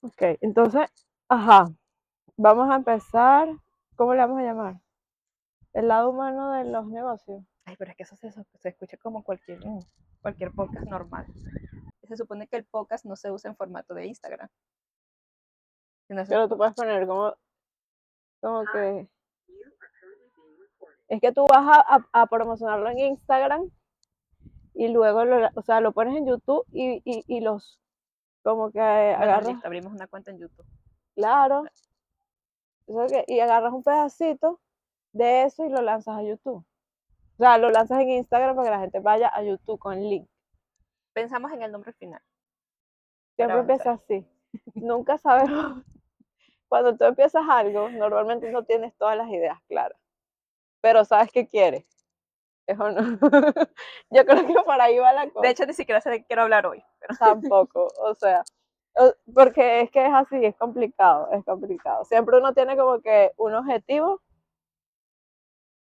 Ok, entonces, ajá, vamos a empezar. ¿Cómo le vamos a llamar? El lado humano de los negocios. Ay, pero es que eso se escucha como cualquier podcast normal. Se supone que el podcast no se usa en formato de Instagram. Sino Pero tú puedes poner como que. Es que tú vas a promocionarlo en Instagram y luego o sea, lo pones en YouTube y los, como que bueno, agarras, listo, abrimos una cuenta en YouTube. claro, y agarras un pedacito de eso y lo lanzas a YouTube. O sea, lo lanzas en Instagram para que la gente vaya a YouTube con link. Pensamos en el nombre final para Siempre avanzar. empieza así. Nunca sabemos. Cuando tú empiezas algo, normalmente no tienes todas las ideas claras, pero sabes qué quieres. ¿Eso no? Yo creo que por ahí va la De cosa. hecho, ni siquiera sé de qué quiero hablar hoy. Pero Tampoco, o sea, porque es que es así, es complicado, es complicado. Siempre uno tiene como que un objetivo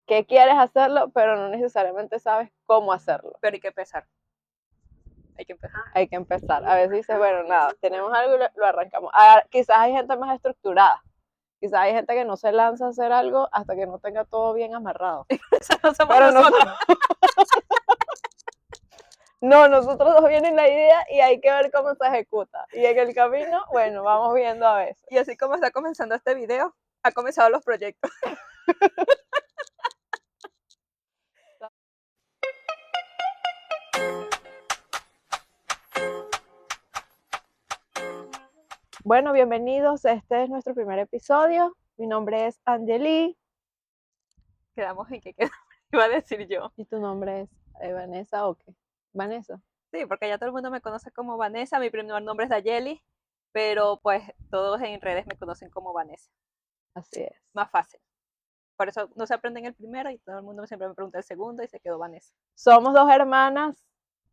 que quieres hacerlo, pero no necesariamente sabes cómo hacerlo. pero hay que empezar. Hay que empezar. Hay que empezar. A veces dices, bueno, nada, tenemos algo y lo arrancamos. Quizás hay gente más estructurada. Quizás hay gente que no se lanza a hacer algo hasta que no tenga todo bien amarrado. Eso no somos Pero nosotros. nosotros, no, nosotros nos viene la idea y hay que ver cómo se ejecuta. Y en el camino, bueno, vamos viendo a veces. Y así como está comenzando este video, ha comenzado los proyectos. Bueno, bienvenidos. Este es nuestro primer episodio. Mi nombre es Angeli. Quedamos en que iba a decir yo. ¿Y tu nombre es Vanessa o qué? Vanessa. Sí, porque ya todo el mundo me conoce como Vanessa. Mi primer nombre es Dayeli, pero pues todos en redes me conocen como Vanessa. Así es. Más fácil. Por eso no se aprenden el primero y todo el mundo siempre me pregunta el segundo y se quedó Vanessa. Somos dos hermanas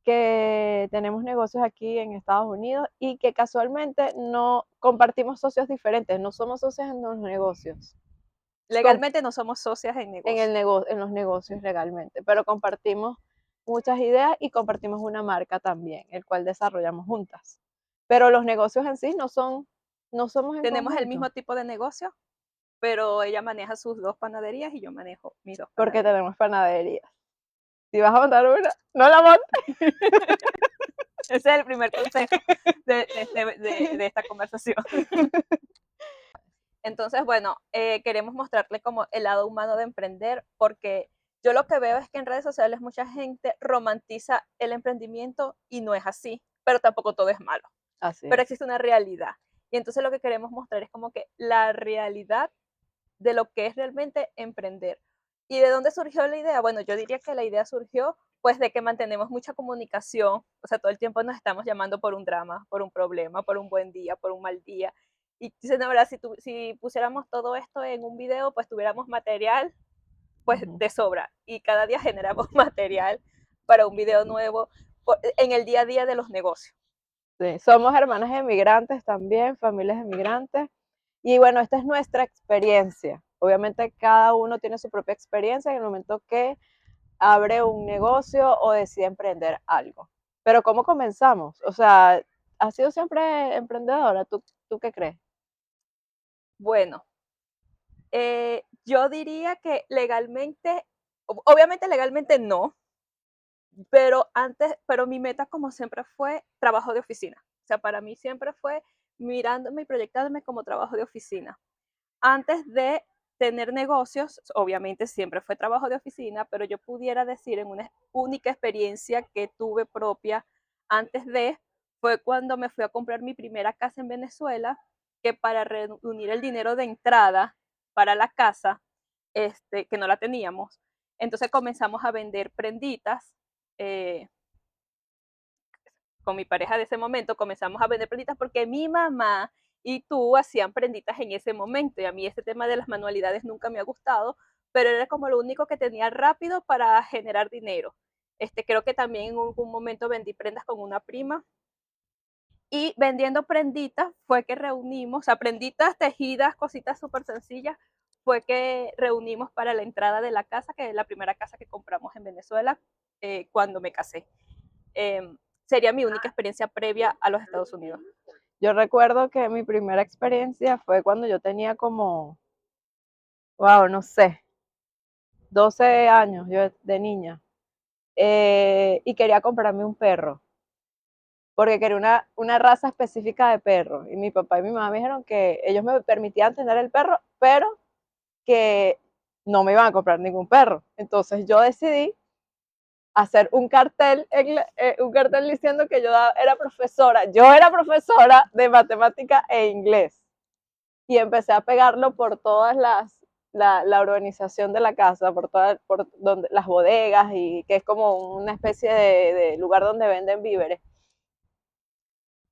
que tenemos negocios aquí en Estados Unidos y que casualmente no compartimos socios diferentes, no somos socios en los negocios. Legalmente no somos socias en En, negocio. en los negocios legalmente, pero compartimos muchas ideas y compartimos una marca también, el cual desarrollamos juntas. Pero los negocios en sí no somos en Tenemos el conjunto, mismo tipo de negocio, pero ella maneja sus dos panaderías y yo manejo mis dos porque panaderías. tenemos panaderías. Si vas a montar una, no la montes. Ese es el primer consejo de esta conversación. Entonces, bueno, queremos mostrarle como el lado humano de emprender, porque yo lo que veo es que en redes sociales mucha gente romantiza el emprendimiento y no es así, pero tampoco todo es malo, Así pero es. existe una realidad. Y entonces lo que queremos mostrar es como que la realidad de lo que es realmente emprender. ¿Y de dónde surgió la idea? Bueno, yo diría que la idea surgió pues de que mantenemos mucha comunicación, o sea, todo el tiempo nos estamos llamando por un drama, por un problema, por un buen día, por un mal día. Y dicen, la verdad, si pusiéramos todo esto en un video, pues tuviéramos material pues Uh-huh. de sobra. Y cada día generamos material para un video nuevo en el día a día de los negocios. Sí. Somos hermanas emigrantes también, familias emigrantes. Y bueno, esta es nuestra experiencia. Obviamente cada uno tiene su propia experiencia en el momento que abre un negocio o decide emprender algo. Pero ¿cómo comenzamos? O sea, ¿has sido siempre emprendedora? ¿Tú qué crees? Bueno, yo diría que legalmente, obviamente legalmente no, pero mi meta como siempre fue trabajo de oficina. O sea, para mí siempre fue mirándome y proyectándome como trabajo de oficina. Antes de tener negocios, obviamente siempre fue trabajo de oficina, pero yo pudiera decir en una única experiencia que tuve propia antes de, fue cuando me fui a comprar mi primera casa en Venezuela, que para reunir el dinero de entrada para la casa, que no la teníamos, entonces comenzamos a vender prenditas. eh, con mi pareja de ese momento comenzamos a vender prenditas porque mi mamá y tú hacían prenditas en ese momento y a mí este tema de las manualidades nunca me ha gustado, pero era como lo único que tenía rápido para generar dinero. Creo que también en algún momento vendí prendas con una prima y vendiendo prenditas fue que reunimos, o sea, prenditas tejidas, cositas súper sencillas, fue que reunimos para la entrada de la casa, que es la primera casa que compramos en Venezuela cuando me casé. Eh, sería mi única experiencia previa a los Estados Unidos. Yo recuerdo que mi primera experiencia fue cuando yo tenía como, wow, no sé, 12 años yo de niña. Y quería comprarme un perro, porque quería una raza específica de perro. Y mi papá y mi mamá me dijeron que ellos me permitían tener el perro, pero que no me iban a comprar ningún perro. Entonces yo decidí hacer un cartel diciendo que yo era profesora. Yo era profesora de matemática e inglés. Y empecé a pegarlo por todas la urbanización de la casa, por donde, las bodegas, y que es como una especie de lugar donde venden víveres,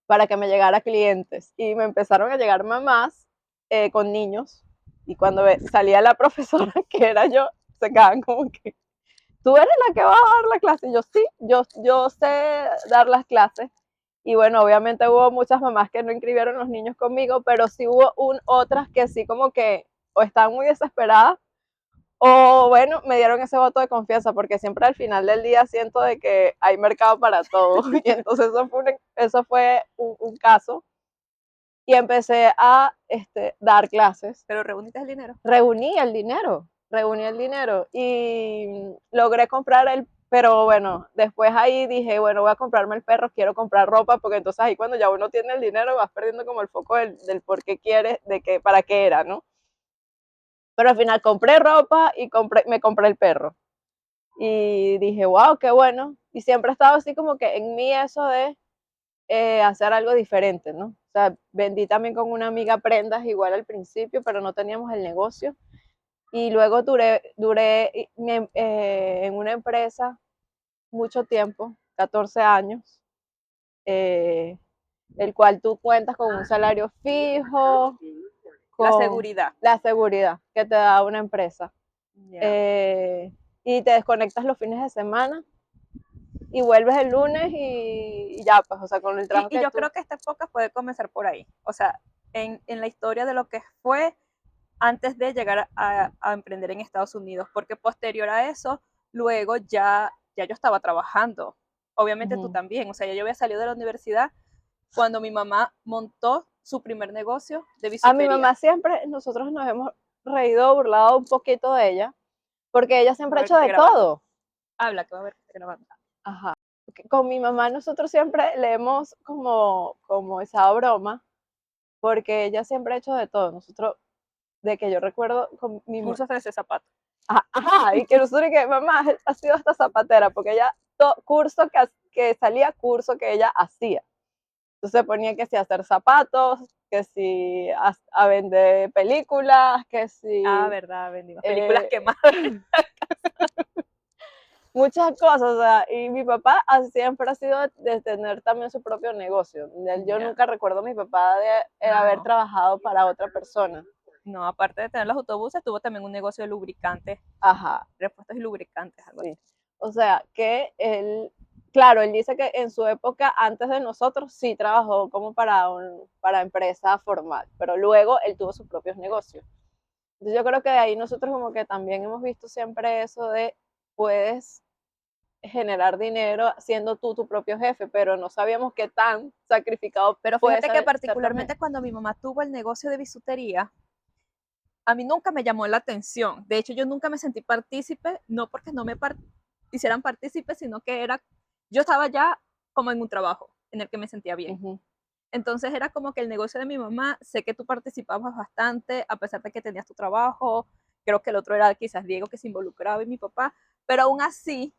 para que me llegara clientes. Y me empezaron a llegar mamás con niños, y cuando salía la profesora, que era yo, se quedaban como que, ¿tú eres la que va a dar la clase? Y yo, sí, yo sé dar las clases. Y bueno, obviamente hubo muchas mamás que no inscribieron los niños conmigo, pero sí hubo otras que sí como que o estaban muy desesperadas, o bueno, me dieron ese voto de confianza, porque siempre al final del día siento de que hay mercado para todo. Y entonces eso fue un caso. Y empecé a dar clases. Pero reuniste el dinero. Reuní el dinero y logré comprar pero bueno, después ahí dije, bueno, voy a comprarme el perro, quiero comprar ropa, porque entonces ahí cuando ya uno tiene el dinero vas perdiendo como el foco del por qué quieres, para qué era, ¿no? Pero al final compré ropa y me compré el perro. Y dije, wow, qué bueno. Y siempre he estado así como que en mí eso de hacer algo diferente, ¿no? O sea, vendí también con una amiga prendas igual al principio, pero no teníamos el negocio. Y luego duré en una empresa mucho tiempo, 14 años, el cual tú cuentas con un salario fijo, La con seguridad. la seguridad que te da una empresa. Yeah. Y te desconectas los fines de semana y vuelves el lunes y ya, pues, o sea, con el trabajo Y yo creo que esta época puede comenzar por ahí. O sea, en la historia de lo que fue antes de llegar a emprender en Estados Unidos, porque posterior a eso, luego ya yo estaba trabajando. Obviamente tú también, o sea, ya yo había salido de la universidad cuando mi mamá montó su primer negocio de A bisutería. mi mamá siempre, nosotros nos hemos reído, burlado un poquito de ella, porque ella siempre ha hecho de todo. Habla, que va a ver que está grabando. Ajá. Con mi mamá nosotros siempre le hemos como echado broma, porque ella siempre ha hecho de todo. Nosotros, de que yo recuerdo con mi mamá. Cursos de ese zapato. Ajá, y que nosotros, que mamá ha sido hasta zapatera, porque ella, curso que salía, curso que ella hacía. Entonces ponía que si hacer zapatos, que si a vender películas, que si... Ah, verdad, vendimos películas quemadas. Muchas cosas, o sea, y mi papá siempre ha sido de tener también su propio negocio. Yo nunca recuerdo a mi papá de haber trabajado para otra persona. No, aparte de tener los autobuses, tuvo también un negocio de lubricantes. Ajá. Repuestos y lubricantes, algo así. O sea, que él, claro, él dice que en su época, antes de nosotros, sí trabajó como para empresa formal, pero luego él tuvo sus propios negocios. Entonces yo creo que de ahí nosotros como que también hemos visto siempre eso de puedes generar dinero siendo tú tu propio jefe, pero no sabíamos qué tan sacrificado. Pero fíjate que particularmente cuando mi mamá tuvo el negocio de bisutería, a mí nunca me llamó la atención. De hecho, yo nunca me sentí partícipe, no porque no me hicieran partícipe, sino que yo estaba ya como en un trabajo en el que me sentía bien. Entonces era como que el negocio de mi mamá, sé que tú participabas bastante, a pesar de que tenías tu trabajo, creo que el otro era quizás Diego que se involucraba y mi papá, pero aún así,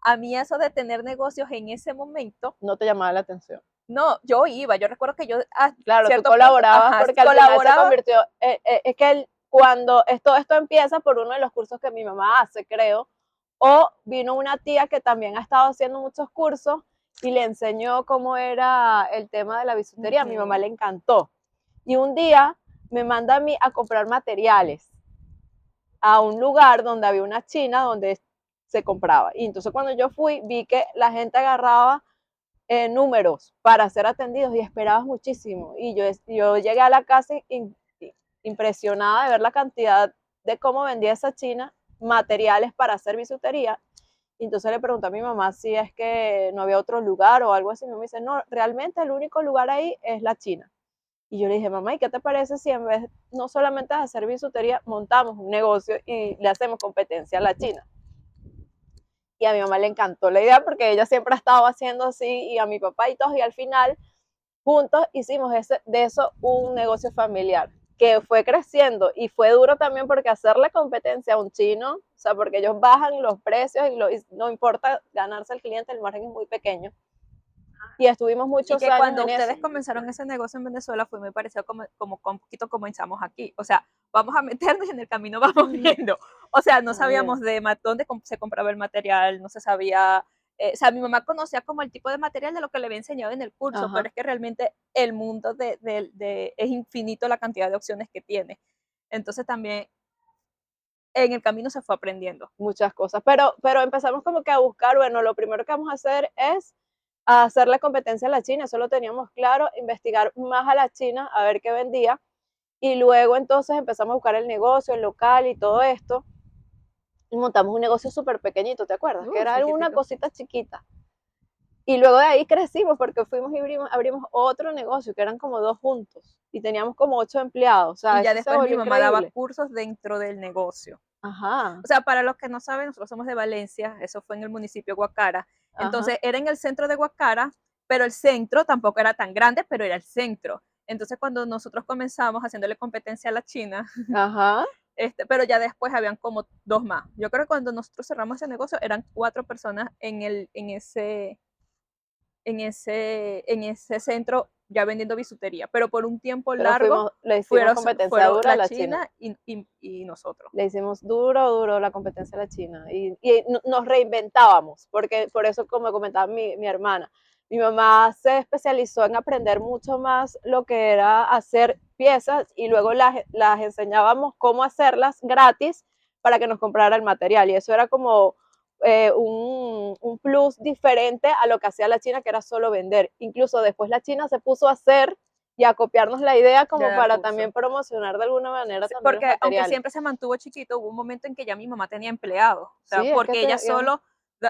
a mí eso de tener negocios en ese momento... No te llamaba la atención. No, yo iba, yo recuerdo que yo... Claro, tú colaborabas porque al final se convirtió... es que cuando esto empieza por uno de los cursos que mi mamá hace, creo, o vino una tía que también ha estado haciendo muchos cursos y le enseñó cómo era el tema de la bisutería. A mi mamá le encantó. Y un día me manda a mí a comprar materiales a un lugar donde había una china donde se compraba. Y entonces cuando yo fui, vi que la gente agarraba números para ser atendidos y esperabas muchísimo. Y yo llegué a la casa impresionada de ver la cantidad de cómo vendía esa china materiales para hacer bisutería. Y entonces le pregunté a mi mamá si es que no había otro lugar o algo así. Mi mamá dice, no, realmente el único lugar ahí es la China. Y yo le dije, mamá, ¿y qué te parece si en vez no solamente de hacer bisutería, montamos un negocio y le hacemos competencia a la China? Y a mi mamá le encantó la idea porque ella siempre ha estado haciendo así, y a mi papá y todos, y al final juntos hicimos de eso un negocio familiar que fue creciendo, y fue duro también porque hacerle competencia a un chino, o sea, porque ellos bajan los precios y no importa ganarse al cliente, el margen es muy pequeño. Y estuvimos Y muchos que años cuando en eso. ustedes comenzaron ese negocio en Venezuela fue, me pareció como un poquito comenzamos aquí. O sea, vamos a meternos y en el camino vamos viendo. O sea, no sabíamos de dónde se compraba el material, no se sabía. O sea, mi mamá conocía como el tipo de material de lo que le había enseñado en el curso, Ajá. pero es que realmente el mundo es infinito la cantidad de opciones que tiene. Entonces también en el camino se fue aprendiendo. Muchas cosas, pero empezamos como que a buscar, bueno, lo primero que vamos a hacer es hacer la competencia a la China, eso lo teníamos claro, investigar más a la China, a ver qué vendía, y luego entonces empezamos a buscar el negocio, el local y todo esto, y montamos un negocio súper pequeñito, ¿te acuerdas? Que era una Chiquitico. cosita chiquita. Y luego de ahí crecimos porque fuimos y abrimos otro negocio, que eran como dos juntos, y teníamos como 8 empleados, o sea, Y ya eso se después mi volvió mamá daba increíble. cursos dentro del negocio. Ajá, O sea, para los que no saben, nosotros somos de Valencia, eso fue en el municipio de Guacara. ajá. Entonces, era en el centro de Guacara, pero el centro tampoco era tan grande, pero era el centro. Entonces, cuando nosotros comenzamos haciéndole competencia a la China, Ajá. pero ya después habían como dos más. Yo creo que cuando nosotros cerramos ese negocio eran 4 personas en ese centro ya vendiendo bisutería, pero por un tiempo Pero largo le hicimos competencia fueron dura a la la China. China y nosotros. Le hicimos duro la competencia a la China. Y nos reinventábamos, porque por eso, como comentaba mi hermana, mi mamá se especializó en aprender mucho más lo que era hacer piezas, y luego las enseñábamos cómo hacerlas gratis para que nos comprara el material. Y eso era como un plus diferente a lo que hacía la China, que era solo vender. Incluso después la China se puso a hacer y a copiarnos la idea De como dar para curso. también promocionar de alguna manera Sí, también los porque aunque materiales. siempre se mantuvo chiquito, hubo un momento en que ya mi mamá tenía empleados, o sea, Sí, es que porque ella solo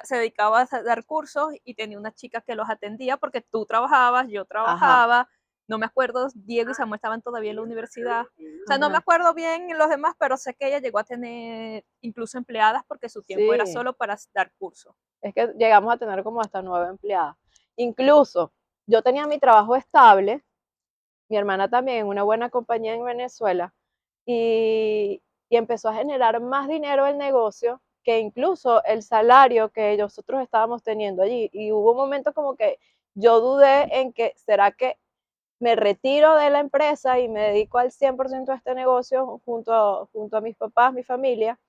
se dedicaba a dar cursos y tenía una chica que los atendía porque tú trabajabas, yo ajá, trabajaba, no me acuerdo, Diego y Samuel estaban todavía en la universidad, o sea, no me ajá, acuerdo bien los demás, pero sé que ella llegó a tener incluso empleadas porque su tiempo era sí, solo para dar cursos. es que llegamos a tener como hasta 9 empleadas. Incluso yo tenía mi trabajo estable, mi hermana también, una buena compañía en Venezuela, y empezó a generar más dinero el negocio que incluso el salario que nosotros estábamos teniendo allí. Y hubo un momento como que yo dudé en que, ¿será que me retiro de la empresa y me dedico al 100% a este negocio junto a mis papás, mi familia,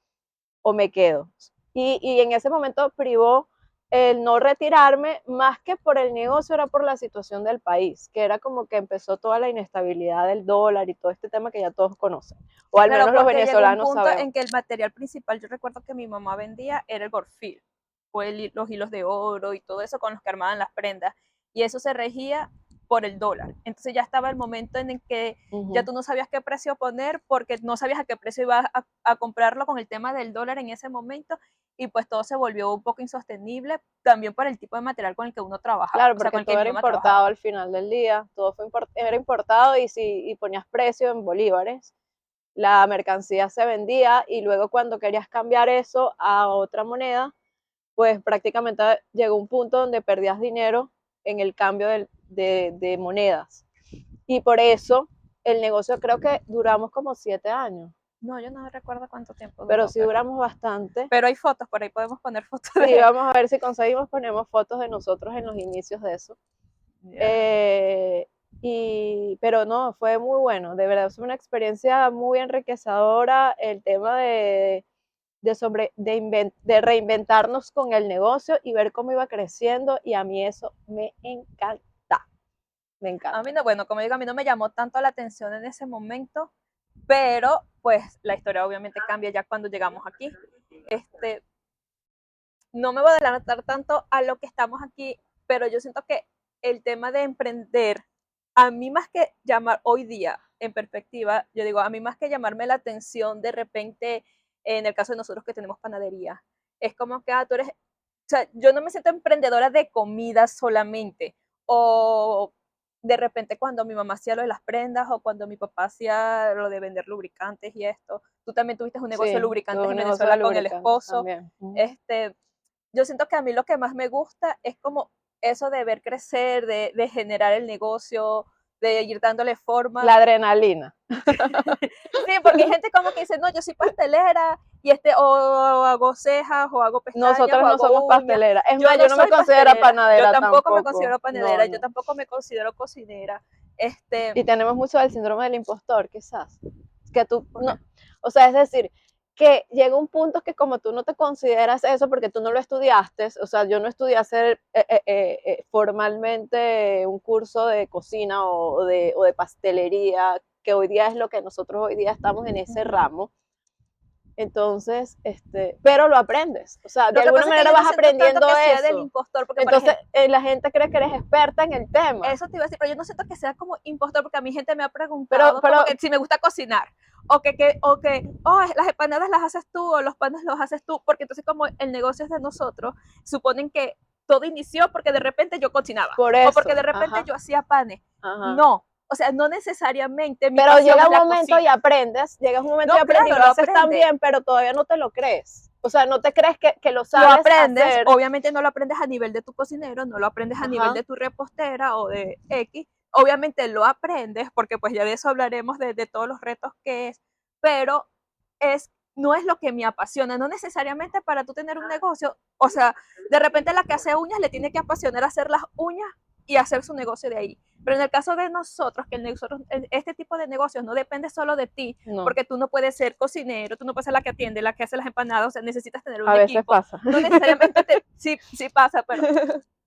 o me quedo? Y en ese momento privó el no retirarme, más que por el negocio, era por la situación del país, que era como que empezó toda la inestabilidad del dólar y todo este tema que ya todos conocen, o al Claro, menos los porque llegó un venezolanos punto sabemos. en que el material principal, yo recuerdo que mi mamá vendía, era el gorfil, o los hilos de oro y todo eso con los que armaban las prendas. Y eso se regía por el dólar. Entonces ya estaba el momento en el que ya tú no sabías qué precio poner porque no sabías a qué precio ibas a comprarlo con el tema del dólar en ese momento, y pues todo se volvió un poco insostenible también por el tipo de material con el que uno trabajaba, Claro, o sea, porque con el que todo mi era mamá importado trabajaba. al final del día, todo era importado, y ponías precio en bolívares, la mercancía se vendía, y luego cuando querías cambiar eso a otra moneda, pues prácticamente llegó un punto donde perdías dinero en el cambio de monedas. Y por eso el negocio, creo que duramos como 7 años, No, yo no recuerdo cuánto tiempo pero duró, sí duramos bastante. pero hay fotos, por ahí podemos poner fotos Sí, de... vamos a ver si conseguimos, ponemos fotos de nosotros en los inicios de eso. Yeah. Eh, pero no, fue muy bueno, de verdad, fue una experiencia muy enriquecedora el tema de reinventarnos con el negocio y ver cómo iba creciendo, y a mí eso me encanta, me A mí encanta. no, bueno, como digo, a mí no me llamó tanto la atención en ese momento, pero pues la historia obviamente cambia ya cuando llegamos aquí. Este, no me voy a adelantar tanto a lo que estamos aquí, pero yo siento que el tema de emprender, a mí más que llamar hoy día en perspectiva, yo digo, a mí más que llamarme la atención de repente, en el caso de nosotros que tenemos panadería, es como que tú eres sea, yo no me siento emprendedora de comida solamente, o de repente cuando mi mamá hacía lo de las prendas, o cuando mi papá hacía lo de vender lubricantes y esto, tú también tuviste un negocio de Sí, tuve lubricantes un en negocio de Venezuela con el lubricantes esposo, también. Ujú. este, yo siento que a mí lo que más me gusta es como eso de ver crecer, de generar el negocio, de ir dándole forma. La adrenalina. Sí, porque hay gente como que dice, no, yo soy pastelera y o hago cejas o hago pestañas o Nosotros no somos hago uñas. pasteleras. Es Yo más, no yo no me soy considero pastelera, yo panadera tampoco me tampoco. considero No, panadera, yo no. tampoco me considero cocinera. Y tenemos mucho del síndrome del impostor, quizás. Que tú ¿Por no, qué? o sea, es decir, que llega un punto que como tú no te consideras eso porque tú no lo estudiaste, o sea, yo no estudié hacer formalmente un curso de cocina o de pastelería, que hoy día es lo que nosotros hoy día estamos en ese Ujú. ramo. Entonces, pero lo aprendes, o sea, de Lo que alguna pasa es que manera yo no vas siento tanto aprendiendo que sea del eso. impostor, porque por Entonces, ejemplo, la gente cree que eres experta en el tema. eso te iba a decir, pero yo no siento que sea como impostor, porque a mi gente me ha Pero, preguntado como pero que si me gusta cocinar, oh, las empanadas las haces tú, o los panes los haces tú, porque entonces como el negocio es de nosotros, suponen que todo inició porque de repente yo cocinaba, por o porque eso, de repente ajá, yo hacía panes. ajá. No, o sea, no necesariamente mi Pero pasión llega es un la momento y cocina. aprendes, llegas un momento y No, aprendes y claro, lo lo haces tan aprendes. bien, pero todavía no te lo crees. O sea, no te crees que lo Lo sabes aprendes, hacer. obviamente no lo aprendes a nivel de tu cocinero, no lo aprendes a nivel Ajá. de tu repostera o de X, obviamente lo aprendes, porque pues ya de eso hablaremos de todos los retos que es, pero no es lo que me apasiona, no necesariamente para tú tener un negocio, o sea, de repente la que hace uñas le tiene que apasionar hacer las uñas y hacer su negocio de ahí. Pero en el caso de nosotros, este tipo de negocios no depende solo de ti, No, porque tú no puedes ser cocinero, tú no puedes ser la que atiende, la que hace las empanadas, o sea, necesitas tener un a veces equipo. pasa. No necesariamente sí pasa, pero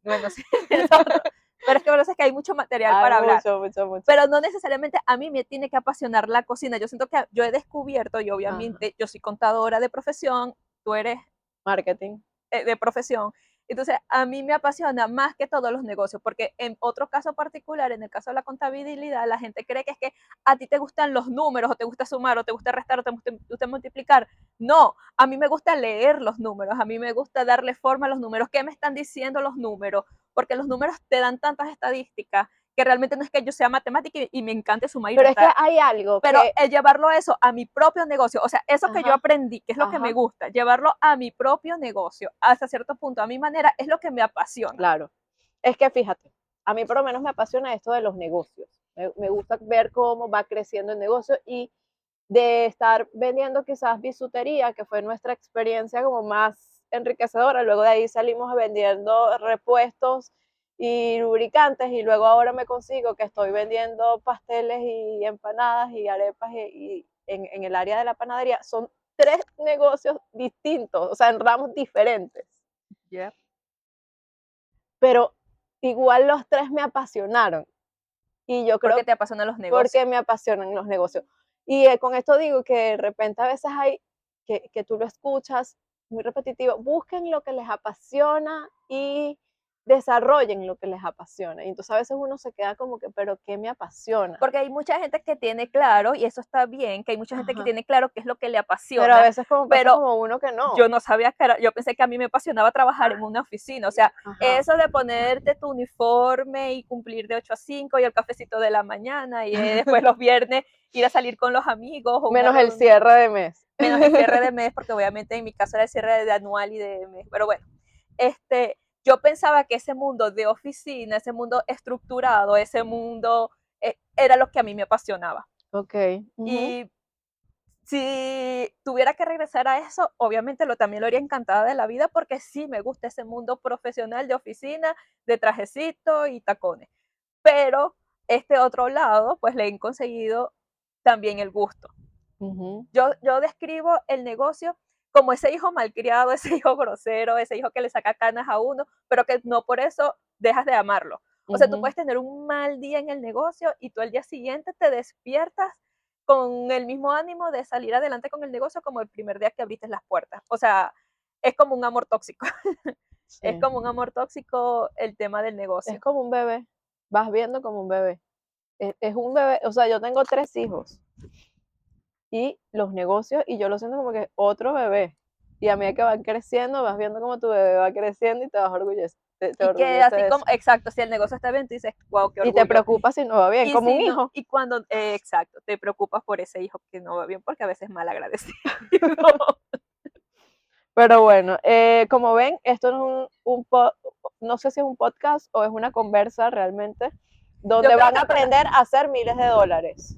bueno, sí, es otro. Pero es que bueno, es que hay mucho material Hay para hablar. mucho, mucho, mucho. Pero no necesariamente a mí me tiene que apasionar la cocina. Yo siento que yo he descubierto, y Ajá. obviamente yo soy contadora de profesión, tú eres Marketing. de profesión. Entonces, a mí me apasiona más que todos los negocios, porque en otro caso particular, en el caso de la contabilidad, la gente cree que es que a ti te gustan los números, o te gusta sumar, o te gusta restar, o te gusta multiplicar. No, a mí me gusta leer los números, a mí me gusta darle forma a los números. ¿Qué me están diciendo los números? Porque los números te dan tantas estadísticas que realmente no es que yo sea matemática y me encante sumar y Pero es que restar, hay algo pero que, el llevarlo a eso, a mi propio negocio, o sea, eso que yo ajá, aprendí, que es lo que me ajá, gusta, llevarlo a mi propio negocio, hasta cierto punto, a mi manera, es lo que me apasiona. claro. Es que fíjate, a mí por lo menos me apasiona esto de los negocios. Me gusta ver cómo va creciendo el negocio y de estar vendiendo quizás bisutería, que fue nuestra experiencia como más enriquecedora. Luego de ahí salimos vendiendo repuestos y lubricantes y luego ahora me consigo que estoy vendiendo pasteles y empanadas y arepas y en el área de la panadería. Son tres negocios distintos, o sea, en ramos diferentes, Yeah. pero igual los tres me apasionaron y yo creo Porque te apasionan los negocios. porque me apasionan los negocios. Y con esto digo que de repente a veces hay que tú lo escuchas muy repetitivo, busquen lo que les apasiona y desarrollen lo que les apasiona. Y entonces a veces uno se queda como que, pero ¿qué me apasiona? Porque hay mucha gente que tiene claro, y eso está bien, que hay mucha gente que Ajá. tiene claro qué es lo que le Pero a apasiona, veces como pasa pero como uno que no. yo no sabía que era, yo pensé que a mí me apasionaba trabajar en una oficina, o sea, Ajá. eso de ponerte tu uniforme y cumplir de 8 a 5 y el cafecito de la mañana y después los viernes ir a salir con los amigos o una Menos el reunión, cierre de mes. menos el cierre de mes, porque obviamente en mi caso era el cierre de anual y de mes, pero bueno, yo pensaba que ese mundo de oficina, ese mundo estructurado, ese mundo era lo que a mí me apasionaba. Ok. Ujú. Y si tuviera que regresar a eso, obviamente también lo haría encantada de la vida porque sí me gusta ese mundo profesional de oficina, de trajecito y tacones. Pero este otro lado, pues le he conseguido también el gusto. Ujú. Yo describo el negocio como ese hijo malcriado, ese hijo grosero, ese hijo que le saca canas a uno, pero que no por eso dejas de amarlo. O sea, tú Ujú. puedes tener un mal día en el negocio y tú al día siguiente te despiertas con el mismo ánimo de salir adelante con el negocio como el primer día que abriste las puertas. O sea, es como un amor tóxico. Es Sí. como un amor tóxico el tema del Es negocio. como un bebé. Vas viendo como un bebé. Es un bebé, o sea, yo tengo 3 hijos y los negocios y yo lo siento como que otro bebé. y a medida que van creciendo, vas viendo cómo tu bebé va creciendo y te vas orgulloso. Te Y que orgullece así de como, eso. exacto, si el negocio está bien, tú dices, wow, qué Y te orgullo. preocupas si no va bien, Y como un si no, hijo. y cuando, exacto, te preocupas por ese hijo que no va bien porque a veces es mal agradecido. Pero bueno, como ven, esto no es no sé si es un podcast o es una conversa realmente, donde Yo creo van que a aprender a hacer miles de dólares.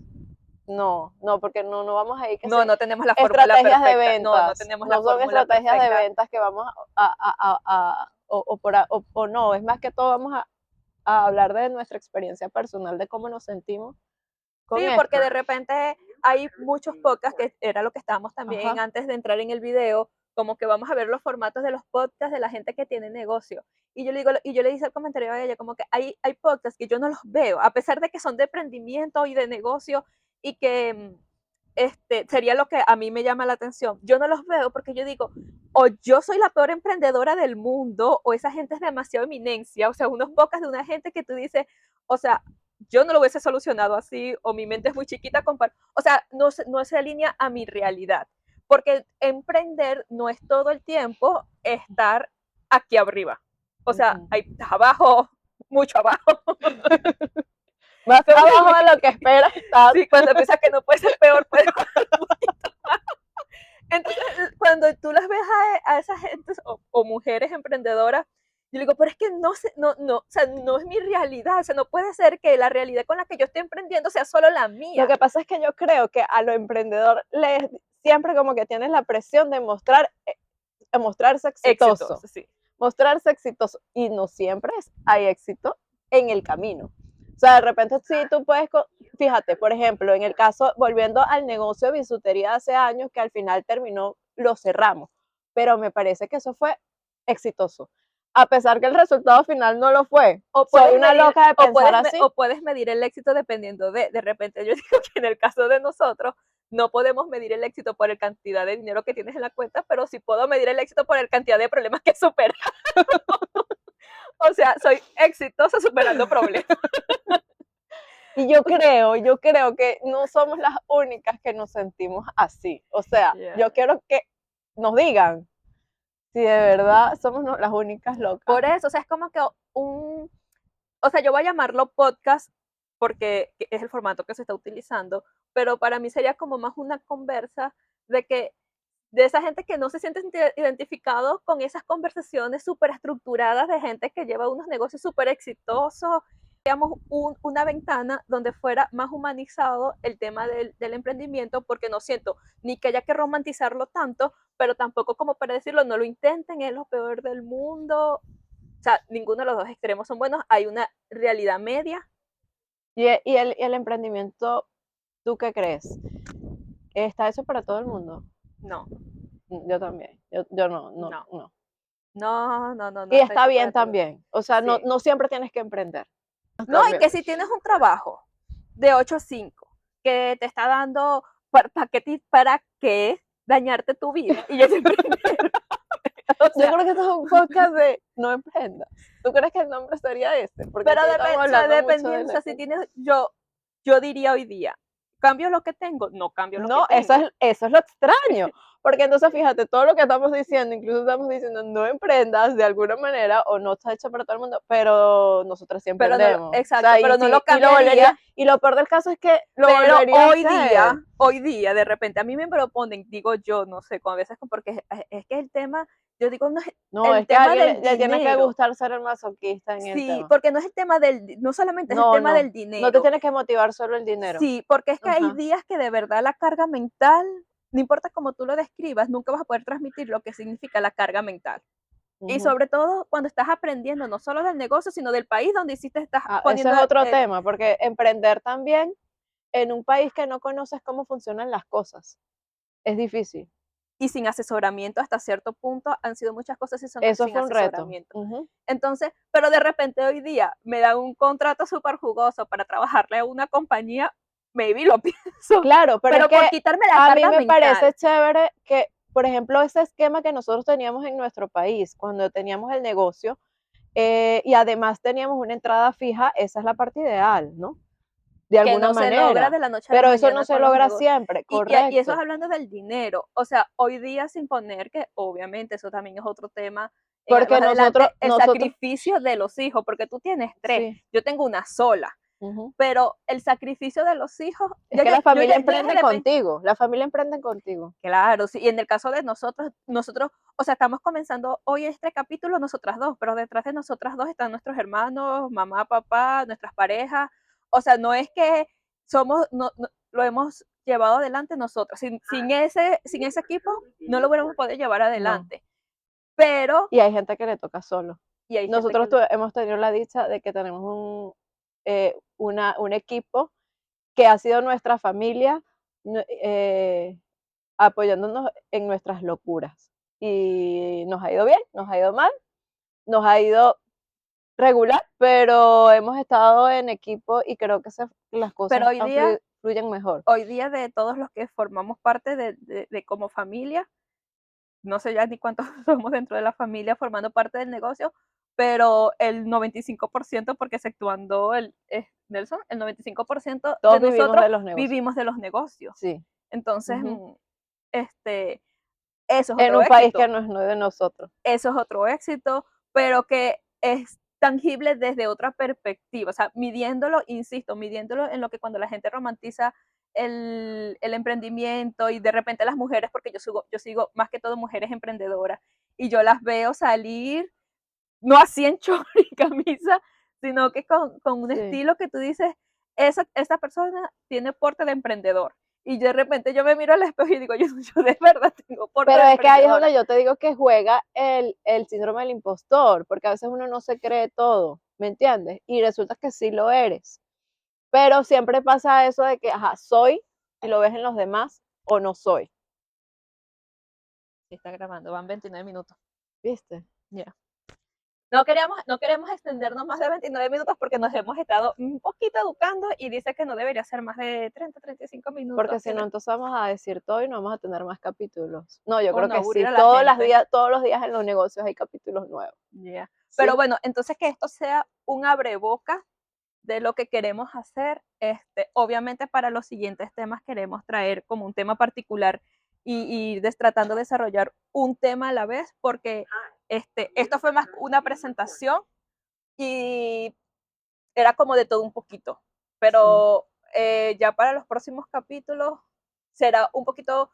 No, no, porque no vamos a ir que no, sí. no tenemos la fórmula Estrategias de perfecta. No, no ventas, tenemos la no son fórmula estrategias de perfecta. ventas que vamos o no, es más que todo vamos a hablar de nuestra experiencia personal, de cómo nos sentimos con Sí, esto. porque de repente hay muchos podcasts, que era lo que estábamos también Ajá. antes de entrar en el video, como que vamos a ver los formatos de los podcasts de la gente que tiene negocio. Y yo le digo, y yo le hice el comentario a ella, como que hay podcasts que yo no los veo, a pesar de que son de emprendimiento y de negocio, y que sería lo que a mí me llama la atención. Yo no los veo porque yo digo, o yo soy la peor emprendedora del mundo, o esa gente es demasiado eminencia, o sea, unos podcasts de una gente que tú dices, o sea, yo no lo hubiese solucionado así, o mi mente es muy chiquita, o sea, no se alinea a mi realidad, porque emprender no es todo el tiempo estar aquí arriba, o sea, hay abajo, mucho abajo. Más abajo de lo que esperas estar. Sí, cuando piensas que no puede ser peor, puede bajar un poquito más. Entonces, cuando tú las ves a esas gentes o mujeres emprendedoras, yo digo, pero es que o sea, no es mi realidad, o sea, no puede ser que la realidad con la que yo estoy emprendiendo sea solo la mía. Lo que pasa es que yo creo que a lo emprendedor siempre como que tienes la presión de mostrarse exitoso. Sí. Mostrarse exitoso. Y no siempre hay éxito en el camino. O sea, de repente sí tú puedes, fíjate, por ejemplo, en el caso, volviendo al negocio de bisutería de hace años, que al final terminó, lo cerramos, pero me parece que eso fue exitoso. A pesar que el resultado final no lo fue. Soy una loca de pensar así. O puedes medir el éxito dependiendo de repente, yo digo que en el caso de nosotros, no podemos medir el éxito por la cantidad de dinero que tienes en la cuenta, pero sí puedo medir el éxito por la cantidad de problemas que superas. O sea, soy exitosa superando problemas. Y yo creo que no somos las únicas que nos sentimos así. O sea, yo quiero que nos digan si de verdad somos las únicas locas. Por eso, o sea, es como que o sea, yo voy a llamarlo podcast porque es el formato que se está utilizando, pero para mí sería como más una conversa de esa gente que no se siente identificado con esas conversaciones súper estructuradas de gente que lleva unos negocios súper exitosos. Digamos, una ventana donde fuera más humanizado el tema del emprendimiento, porque no siento ni que haya que romantizarlo tanto, pero tampoco como para decirlo, no lo intenten, es lo peor del mundo. O sea, ninguno de los dos extremos son buenos, hay una realidad media. Y el emprendimiento, ¿tú qué crees? ¿Está hecho para todo el mundo? No. Yo también. Yo no. No Y está hecho bien para todo. también. O sea, Sí. no siempre tienes que emprender. No, También. y que si tienes un trabajo de 8 a 5 que te está dando, ¿para qué dañarte tu vida? Y yo siempre o sea, yo creo que esto es un podcast de no emprendas. ¿Tú crees que el nombre sería este? Porque pero estamos hablando mucho de dependiendo, o sea, si tienes, yo diría hoy día, ¿cambio lo que tengo? No cambio lo que No, tengo. eso es lo extraño. Porque entonces, fíjate, todo lo que estamos diciendo, incluso estamos diciendo no emprendas de alguna manera o no está hecho para todo el mundo, pero nosotras sí Pero emprendemos. exacto, O sea, pero no lo y lo cambiaría. y lo peor del caso es que lo Pero volvería a hacer. hoy día, de repente, a mí me proponen, digo yo, no sé, a veces porque es que el tema, yo digo, no es No, el es que a tema alguien del le tiene que dinero. gustar ser el masoquista en el Sí, tema. porque no es el tema no solamente es el No, tema no. del No te dinero. tienes que motivar solo el dinero. Sí, porque es que hay Ajá. días que de verdad la carga mental, no importa cómo tú lo describas, nunca vas a poder transmitir lo que significa la carga mental. Y sobre todo cuando estás aprendiendo no solo del negocio, sino del país donde estás Ese poniendo es otro tema, porque emprender también en un país que no conoces cómo funcionan las cosas es difícil. y sin asesoramiento hasta cierto punto, han sido muchas cosas Eso sin fue un reto. asesoramiento. Entonces, pero de repente hoy día me dan un contrato súper jugoso para trabajarle a una compañía, maybe lo pienso, Claro, pero es pero por que quitarme la a mí carga me parece mental. chévere que, por ejemplo, ese esquema que nosotros teníamos en nuestro país, cuando teníamos el negocio, y además teníamos una entrada fija, esa es la parte ideal, ¿no? de que alguna no se logra manera. de la noche a la Pero eso mañana no se con los logra negocios. siempre, Y eso es correcto. hablando del dinero. O sea, hoy día sin poner que obviamente eso también es otro tema Porque más adelante, el nosotros, sacrificio de los hijos, porque tú tienes 3, sí. yo tengo una sola, pero el sacrificio de los hijos, Es que la familia yo emprende contigo, la familia emprende contigo. claro, sí, y en el caso de nosotros, o sea, estamos comenzando hoy este capítulo nosotras 2, pero detrás de nosotras 2 están nuestros hermanos, mamá, papá, nuestras parejas, o sea, no es que lo hemos llevado adelante nosotros, sin ese equipo no lo hubiéramos podido llevar No. adelante, pero... Y hay gente que le toca solo. Y hay Nosotros gente que... hemos tenido la dicha de que tenemos un equipo que ha sido nuestra familia, apoyándonos en nuestras locuras. Y nos ha ido bien, nos ha ido mal, nos ha ido regular, pero hemos estado en equipo y creo que las Pero cosas fluyen mejor. hoy día de todos los que formamos parte de como familia, no sé ya ni cuántos somos dentro de la familia formando parte del negocio, pero el 95%, porque exceptuando Nelson, el 95% Todos de vivimos nosotros de los negocios. vivimos de los negocios. Sí. Entonces, eso es En otro un país éxito. que no es de nosotros. Eso es otro éxito, pero que es tangible desde otra perspectiva, o sea, midiéndolo, insisto, midiéndolo en lo que cuando la gente romantiza el emprendimiento y de repente las mujeres, porque yo sigo más que todo mujeres emprendedoras y yo las veo salir, no así en short y camisa, sino que con un Sí. estilo que tú dices, esa persona tiene porte de emprendedor. Y de repente yo me miro al espejo y digo, yo de verdad tengo porte Pero de es que ahí es emprendedora. donde yo te digo que juega el síndrome del impostor, porque a veces uno no se cree todo, ¿me entiendes? Y resulta que sí lo eres. Pero siempre pasa eso de que, ajá, soy, y lo ves en los demás, o no soy. Sí, está grabando, van 29 minutos. ¿Viste? Ya. No queremos extendernos más de 29 minutos porque nos hemos estado un poquito educando y dice que no debería ser más de 30, 35 minutos. Porque si no, entonces vamos a decir todo y no vamos a tener más capítulos. No, yo O creo no que aburrir sí. a la gente. Todos los días en los negocios hay capítulos nuevos. Yeah. ¿Sí? Pero bueno, entonces que esto sea un abreboca de lo que queremos hacer. Obviamente para los siguientes temas queremos traer como un tema particular y tratando de desarrollar un tema a la vez, porque esto fue más una presentación y era como de todo un poquito. Pero ya para los próximos capítulos será un poquito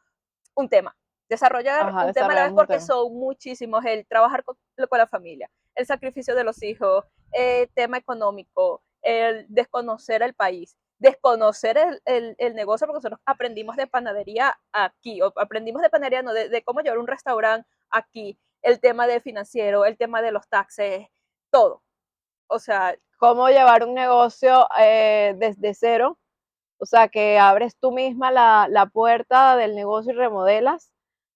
un tema. Desarrollar un tema a la vez porque son muchísimos. El trabajar con la familia, el sacrificio de los hijos, el tema económico, el desconocer el país, desconocer el negocio, porque nosotros aprendimos de panadería aquí, o aprendimos de panadería, no, de cómo llevar un restaurante aquí, el tema de financiero, el tema de los taxes, todo. O sea, cómo llevar un negocio desde cero, o sea, que abres tú misma la puerta del negocio y remodelas,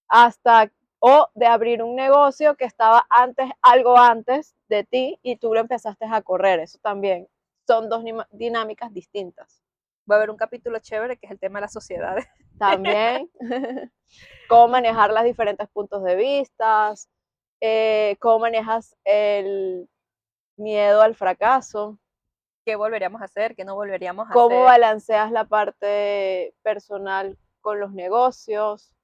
hasta, o de abrir un negocio que estaba algo antes de ti y tú lo empezaste a correr. Eso también son dos dinámicas distintas. va a haber un capítulo chévere que es el tema de las sociedades. También, cómo manejar los diferentes puntos de vista, cómo manejas el miedo al fracaso. ¿Qué volveríamos a hacer? ¿Qué no volveríamos a hacer? ¿Cómo balanceas la parte personal con los negocios?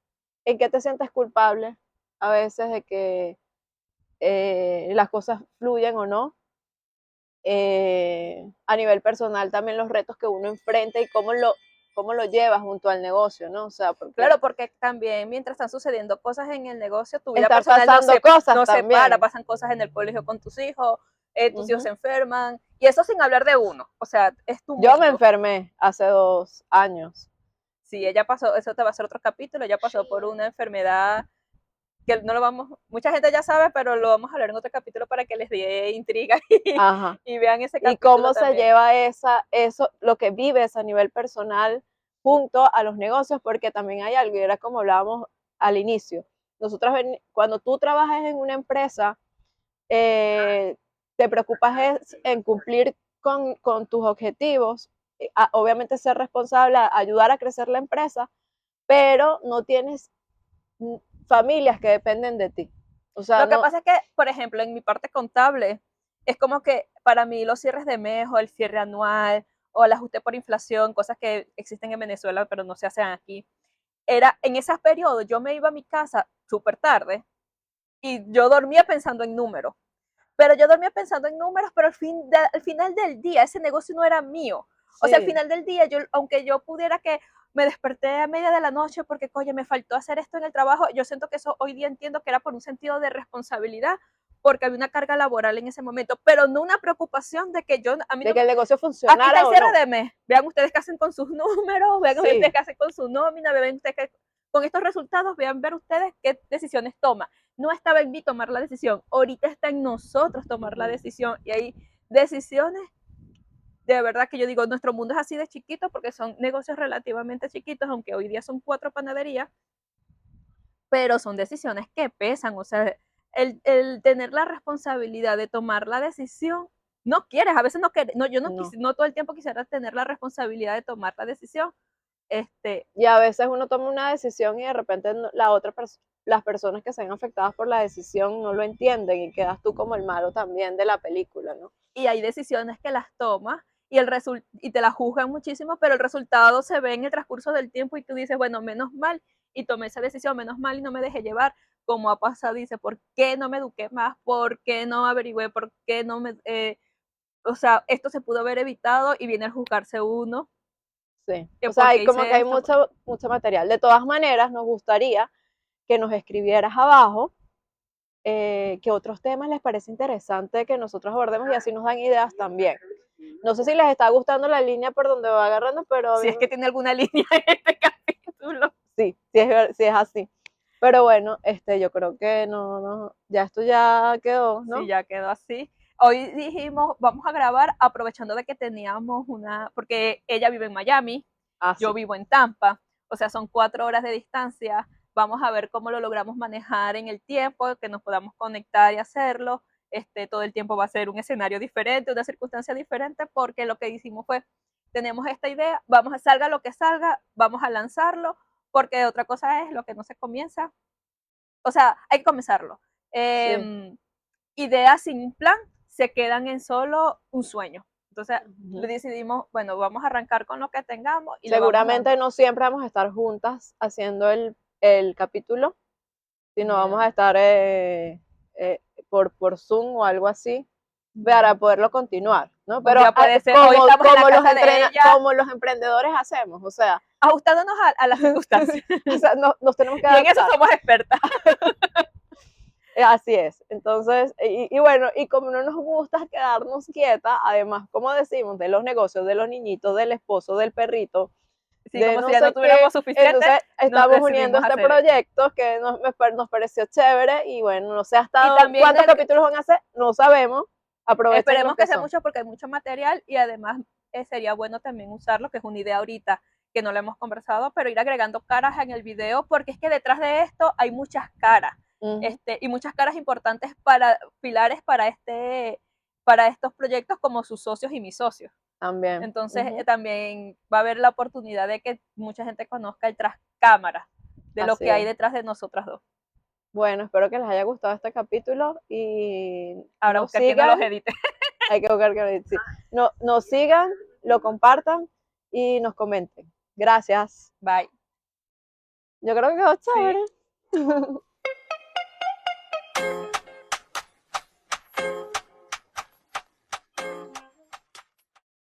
¿En qué te sientes culpable a veces de que las cosas fluyen o no? A nivel personal también los retos que uno enfrenta y cómo lo llevas junto al negocio, ¿no? O sea, claro, porque también mientras están sucediendo cosas en el negocio, tu vida están personal pasando cosas no se también. para, pasan cosas en el colegio con tus hijos se enferman, y eso sin hablar de uno, o sea, es tu mundo. Yo me enfermé hace 2 años. Sí, ella pasó, eso te va a ser otro capítulo, ella pasó por una enfermedad que no lo vamos, mucha gente ya sabe, pero lo vamos a hablar en otro capítulo para que les dé intriga y vean ese capítulo. Y cómo también se lleva eso, lo que vives a nivel personal junto a los negocios, porque también hay algo, y era como hablábamos al inicio. Nosotros, cuando tú trabajas en una empresa, te preocupas en cumplir con tus objetivos, obviamente ser responsable, ayudar a crecer la empresa, pero no tienes familias que dependen de ti. O sea, lo que pasa es que, por ejemplo, en mi parte contable, es como que para mí los cierres de mes o el cierre anual o el ajuste por inflación, cosas que existen en Venezuela pero no se hacen aquí. Era en esos periodos, yo me iba a mi casa súper tarde y yo dormía pensando en números. Pero yo dormía pensando en números, pero al final del día ese negocio no era mío. O sea, al Sí. final del día, aunque yo pudiera que me desperté a media de la noche porque, coño, me faltó hacer esto en el trabajo, yo siento que eso hoy día entiendo que era por un sentido de responsabilidad, porque había una carga laboral en ese momento, pero no una preocupación de que a mí De no, que el negocio aquí está funcionara el o cierre no. de mes, vean ustedes qué hacen con sus números, vean Sí. ustedes qué hacen con su nómina, vean ustedes qué, con estos resultados, vean ver ustedes qué decisiones toman. No estaba en mí tomar la decisión, ahorita está en nosotros tomar la decisión, y hay decisiones de verdad que yo digo, nuestro mundo es así de chiquito porque son negocios relativamente chiquitos, aunque hoy día son 4 panaderías, pero son decisiones que pesan, o sea, el tener la responsabilidad de tomar la decisión, no quieres, a veces no quieres, no, yo no, No. no todo el tiempo quisiera tener la responsabilidad de tomar la decisión, Y a veces uno toma una decisión y de repente las personas que se ven afectadas por la decisión no lo entienden y quedas tú como el malo también de la película, ¿no? y hay decisiones que las tomas y te las juzgan muchísimo, pero el resultado se ve en el transcurso del tiempo y tú dices, bueno, menos mal, y tomé esa decisión, menos mal y no me dejé llevar, como ha pasado, dice, ¿por qué no me eduqué más? ¿Por qué no averigüé? ¿Por qué no me... o sea, esto se pudo haber evitado y viene a juzgarse uno, Sí. que O sea, hay porque como que hice hay esto. mucho material. De todas maneras, nos gustaría que nos escribieras abajo qué otros temas les parece interesante que nosotros abordemos y así nos dan ideas también. No sé si les está gustando la línea por donde va agarrando, pero a Si mí es que tiene alguna línea en este capítulo. sí es así. Pero bueno, yo creo que ya esto ya quedó, Sí, ¿no? ya quedó así. Hoy dijimos, vamos a grabar aprovechando de que teníamos porque ella vive en Miami, yo Así. vivo en Tampa, o sea, son 4 horas de distancia. Vamos a ver cómo lo logramos manejar en el tiempo, que nos podamos conectar y hacerlo. Todo el tiempo va a ser un escenario diferente, una circunstancia diferente, porque lo que hicimos fue, tenemos esta idea, salga lo que salga, vamos a lanzarlo, porque otra cosa es lo que no se comienza, o sea, hay que comenzarlo. Sí. Ideas sin un plan se quedan en solo un sueño. Entonces Uh-huh. decidimos, bueno, vamos a arrancar con lo que tengamos y le vamos Seguramente dando. no siempre vamos a estar juntas haciendo el capítulo, sino vamos a estar eh, por Zoom o algo así para poderlo continuar, ¿no? Un Pero día puede ser, hoy estamos en la casa de ella, como los emprendedores hacemos, o sea, ajustándonos a las circunstancias. o sea nos tenemos que Y en eso adaptar. somos expertas. Así es. Entonces, y bueno, y como no nos gusta quedarnos quietas, además, como decimos, de los negocios, de los niñitos, del esposo, del perrito, Sí, de como si no ya no sé qué, tuviéramos suficiente, entonces nos estamos uniendo decidimos este hacer esto. proyecto que nos pareció chévere y bueno, no sé Y hasta también cuántos capítulos van a hacer, no sabemos, aprovechen los esperemos que que sea son. mucho porque hay mucho material y además sería bueno también usarlo, que es una idea ahorita que no lo hemos conversado, pero ir agregando caras en el video porque es que detrás de esto hay muchas caras y muchas caras importantes pilares para estos proyectos como sus socios y mis socios. También. Entonces también va a haber la oportunidad de que mucha gente conozca el tras cámara de lo Así que hay es. detrás de nosotras dos. Bueno, espero que les haya gustado este capítulo y Ahora nos buscar quién no los sigan. edite. Hay que buscar que sí. Nos sigan, lo compartan y nos comenten. Gracias. Bye. Yo creo que quedó Sí. chévere.